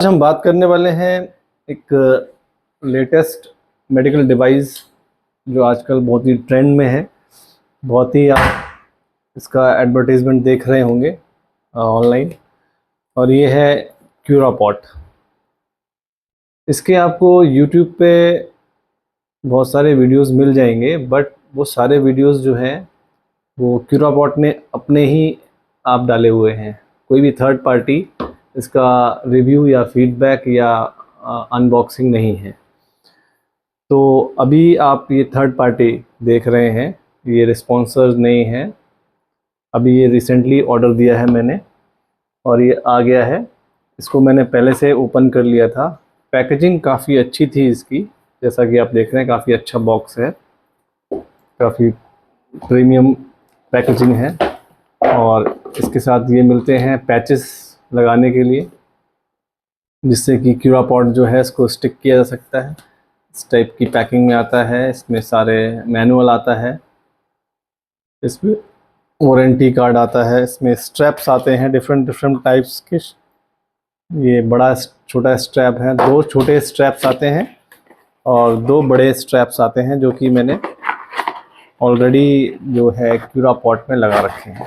आज हम बात करने वाले हैं एक लेटेस्ट मेडिकल डिवाइस जो आजकल बहुत ही ट्रेंड में है। बहुत ही आप इसका एडवर्टाइजमेंट देख रहे होंगे ऑनलाइन, और ये है क्यूरापॉट। इसके आपको यूट्यूब पे बहुत सारे वीडियोस मिल जाएंगे, बट वो सारे वीडियोस जो हैं वो क्यूरापॉट ने अपने ही आप डाले हुए हैं। कोई भी थर्ड पार्टी इसका रिव्यू या फीडबैक या अनबॉक्सिंग नहीं है। तो अभी आप ये थर्ड पार्टी देख रहे हैं, ये रिस्पॉन्सर नहीं है। अभी ये रिसेंटली ऑर्डर दिया है मैंने और ये आ गया है। इसको मैंने पहले से ओपन कर लिया था। पैकेजिंग काफ़ी अच्छी थी इसकी, जैसा कि आप देख रहे हैं काफ़ी अच्छा बॉक्स है, काफ़ी प्रीमियम पैकेजिंग है। और इसके साथ ये मिलते हैं पैचेस लगाने के लिए, जिससे कि क्यूरापॉट जो है इसको स्टिक किया जा सकता है। इस टाइप की पैकिंग में आता है, इसमें सारे मैनुअल आता है, इसमें वारंटी कार्ड आता है, इसमें स्ट्रैप्स आते हैं डिफरेंट टाइप्स के। ये बड़ा छोटा स्ट्रैप है, दो छोटे स्ट्रैप्स आते हैं और दो बड़े स्ट्रैप्स आते हैं, जो कि मैंने ऑलरेडी जो है क्यूरापॉट में लगा रखे हैं।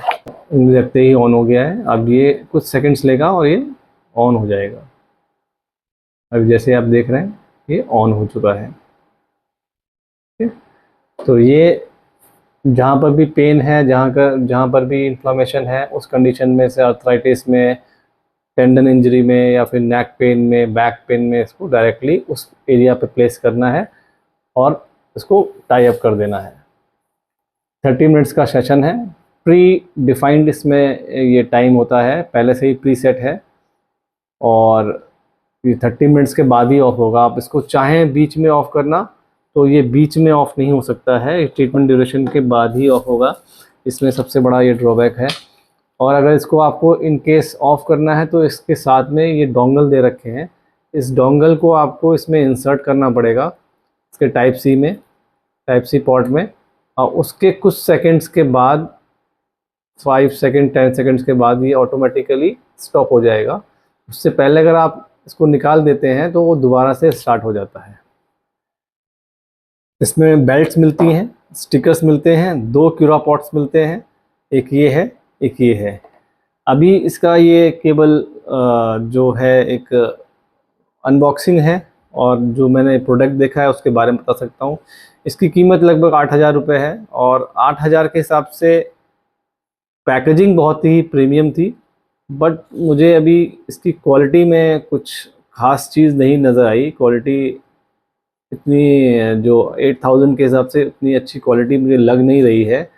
उंगली रखते ही ऑन हो गया है। अब ये कुछ सेकंड्स लेगा और ये ऑन हो जाएगा। अब जैसे आप देख रहे हैं ये ऑन हो चुका है। तो ये जहाँ पर भी पेन है, जहाँ पर भी इन्फ्लामेशन है, उस कंडीशन में से आर्थराइटिस में, टेंडन इंजरी में या फिर नेक पेन में, बैक पेन में, इसको डायरेक्टली उस एरिया पे प्लेस करना है और इसको टाई अप कर देना है। 30 मिनट्स का सेशन है। प्री डिफाइंड इसमें ये टाइम होता है, पहले से ही प्री सेट है और ये 30 मिनट्स के बाद ही ऑफ होगा। आप इसको चाहें बीच में ऑफ करना तो ये बीच में ऑफ नहीं हो सकता है, ट्रीटमेंट ड्यूरेशन के बाद ही ऑफ होगा। इसमें सबसे बड़ा ये ड्रॉबैक है। और अगर इसको आपको इन केस ऑफ करना है तो इसके साथ में ये डोंगल दे रखे हैं। इस डोंगल को आपको इसमें इंसर्ट करना पड़ेगा, इसके टाइप सी पोर्ट में, और उसके कुछ सेकंड्स के बाद, 5 सेकंड 10 सेकंड्स के बाद ये ऑटोमेटिकली स्टॉप हो जाएगा। उससे पहले अगर आप इसको निकाल देते हैं तो वो दोबारा से स्टार्ट हो जाता है। इसमें बेल्ट्स मिलती हैं, स्टिकर्स मिलते हैं, 2 क्यूरापॉट्स मिलते हैं, एक ये है एक ये है। अभी इसका ये केबल जो है एक अनबॉक्सिंग है, और जो मैंने प्रोडक्ट देखा है उसके बारे में बता सकता हूँ। इसकी कीमत लगभग 8,000 रुपये है और 8,000 के हिसाब से पैकेजिंग बहुत ही प्रीमियम थी। बट मुझे अभी इसकी क्वालिटी में कुछ ख़ास चीज़ नहीं नज़र आई। क्वालिटी इतनी जो 8,000 के हिसाब से उतनी अच्छी क्वालिटी मुझे लग नहीं रही है।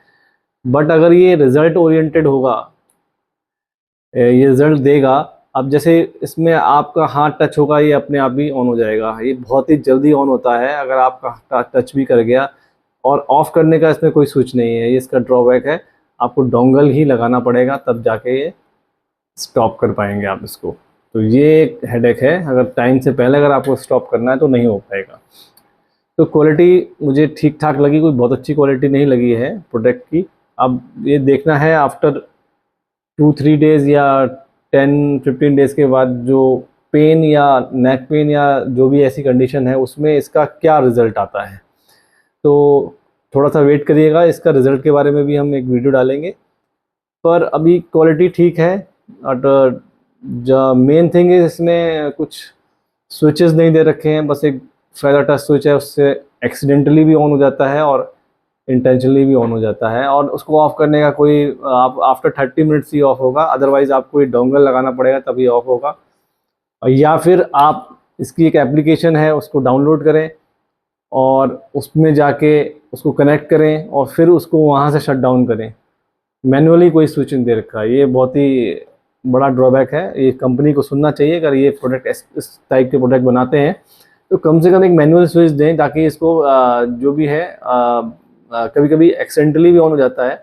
बट अगर ये रिज़ल्ट ओरिएंटेड होगा, ये रिज़ल्ट देगा। अब जैसे इसमें आपका हाथ टच होगा, ये अपने आप ही ऑन हो जाएगा। ये बहुत ही जल्दी ऑन होता है अगर आपका टच भी कर गया। और ऑफ़ करने का इसमें कोई स्विच नहीं है, ये इसका ड्रॉबैक है। आपको डोंगल ही लगाना पड़ेगा, तब जाके ये स्टॉप कर पाएंगे आप इसको। तो ये एक हेडेक है, अगर टाइम से पहले अगर आपको स्टॉप करना है तो नहीं हो पाएगा। तो क्वालिटी मुझे ठीक ठाक लगी, कोई बहुत अच्छी क्वालिटी नहीं लगी है प्रोडक्ट की। अब ये देखना है आफ्टर 2-3 डेज़ या 10-15 डेज़ के बाद जो पेन या नेक पेन या जो भी ऐसी कंडीशन है उसमें इसका क्या रिज़ल्ट आता है। तो थोड़ा सा वेट करिएगा, इसका रिज़ल्ट के बारे में भी हम एक वीडियो डालेंगे। पर अभी क्वालिटी ठीक है। और जो मेन थिंग है, इसमें कुछ स्विचेस नहीं दे रखे हैं, बस एक फेदर टच स्विच है, उससे एक्सीडेंटली भी ऑन हो जाता है और इंटेंशनली भी ऑन हो जाता है। और उसको ऑफ़ करने का कोई, आप आफ्टर 30 मिनट्स ही ऑफ होगा, अदरवाइज़ आपको ये डोंगल लगाना पड़ेगा तभी ऑफ होगा। या फिर आप इसकी एक एप्लीकेशन है उसको डाउनलोड करें और उसमें जाके उसको कनेक्ट करें और फिर उसको वहाँ से शट डाउन करें। मैनुअली कोई स्विच नहीं दे रखा है, ये बहुत ही बड़ा ड्रॉबैक है। ये कंपनी को सुनना चाहिए, अगर ये प्रोडक्ट इस टाइप के प्रोडक्ट बनाते हैं तो कम से कम एक मैनुअल स्विच दें, ताकि इसको जो भी है, कभी कभी एक्सीडेंटली भी ऑन हो जाता है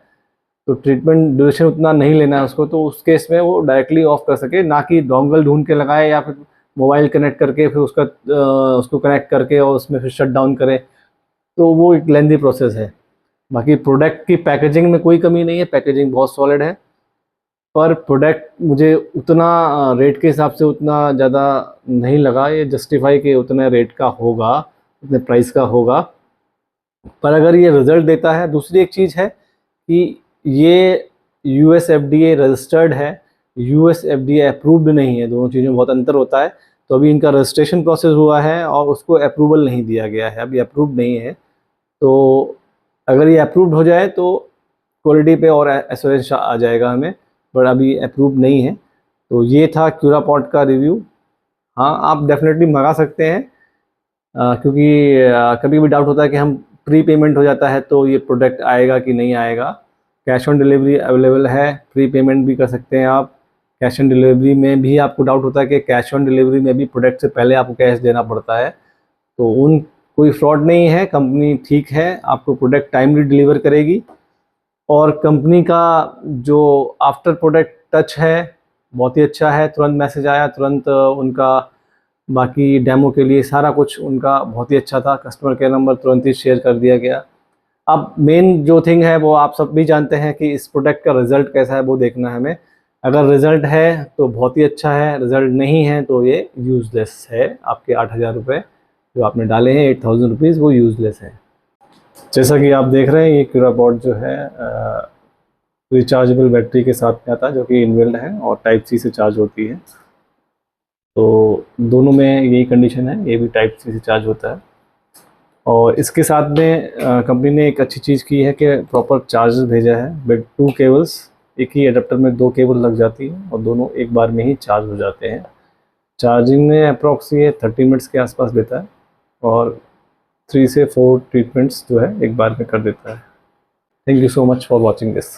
तो ट्रीटमेंट ड्यूरेशन उतना नहीं लेना है उसको, तो उस केस में वो डायरेक्टली ऑफ कर सके, ना कि डोंगल ढूंढ के लगाए या फिर मोबाइल कनेक्ट करके फिर उसको कनेक्ट करके और उसमें फिर शट डाउन करें। तो वो एक लेंदी प्रोसेस है। बाकी प्रोडक्ट की पैकेजिंग में कोई कमी नहीं है, पैकेजिंग बहुत सॉलिड है। पर प्रोडक्ट मुझे उतना रेट के हिसाब से उतना ज़्यादा नहीं लगा, ये जस्टिफाई कि उतने रेट का होगा, उतने प्राइस का होगा। पर अगर ये रिज़ल्ट देता है, दूसरी एक चीज़ है कि ये यूएस एफडीए रजिस्टर्ड है, यूएस एफडीए अप्रूव्ड नहीं है, दोनों चीज़ों में बहुत अंतर होता है। तो अभी इनका रजिस्ट्रेशन प्रोसेस हुआ है और उसको अप्रूवल नहीं दिया गया है, अभी अप्रूव्ड नहीं है। तो अगर ये अप्रूव्ड हो जाए तो क्वालिटी पे और एश्योरेंस आ जाएगा हमें, बट अभी अप्रूव्ड नहीं है। तो ये था क्यूरापॉड का रिव्यू। हाँ, आप डेफिनेटली मंगा सकते हैं, क्योंकि कभी भी डाउट होता है कि हम प्री पेमेंट हो जाता है तो ये प्रोडक्ट आएगा कि नहीं आएगा। कैश ऑन डिलीवरी अवेलेबल है, प्री पेमेंट भी कर सकते हैं आप। कैश ऑन डिलीवरी में भी आपको डाउट होता है कि कैश ऑन डिलीवरी में भी प्रोडक्ट से पहले आपको कैश देना पड़ता है, तो उन कोई फ्रॉड नहीं है, कंपनी ठीक है, आपको प्रोडक्ट टाइमली डिलीवर करेगी। और कंपनी का जो आफ्टर प्रोडक्ट टच है बहुत ही अच्छा है, तुरंत मैसेज आया, तुरंत उनका बाकी डेमो के लिए सारा कुछ उनका बहुत ही अच्छा था, कस्टमर केयर नंबर तुरंत ही शेयर कर दिया गया। अब मेन जो थिंग है वो आप सब भी जानते हैं कि इस प्रोडक्ट का रिज़ल्ट कैसा है वो देखना है हमें। अगर रिज़ल्ट है तो बहुत ही अच्छा है, रिज़ल्ट नहीं है तो ये यूज़लेस है। आपके 8,000 रुपये जो आपने डाले हैं, 8,000 रुपीज़, वो यूज़लेस है। जैसा कि आप देख रहे हैं, ये क्यूरापॉड जो है रिचार्जेबल बैटरी के साथ में आता है, जो कि इनबिल्ट है और टाइप सी से चार्ज होती है। तो दोनों में यही कंडीशन है, ये भी टाइप सी से चार्ज होता है। और इसके साथ में कंपनी ने एक अच्छी चीज़ की है कि प्रॉपर चार्जर भेजा है विद 2 केबल्स। एक ही एडाप्टर में 2 केबल लग जाती है और दोनों एक बार में ही चार्ज हो जाते हैं। चार्जिंग में अप्रॉक्स ये 30 मिनट्स के आसपास लेता है और 3 से 4 ट्रीटमेंट्स जो है एक बार में कर देता है। Thank you so much for watching this.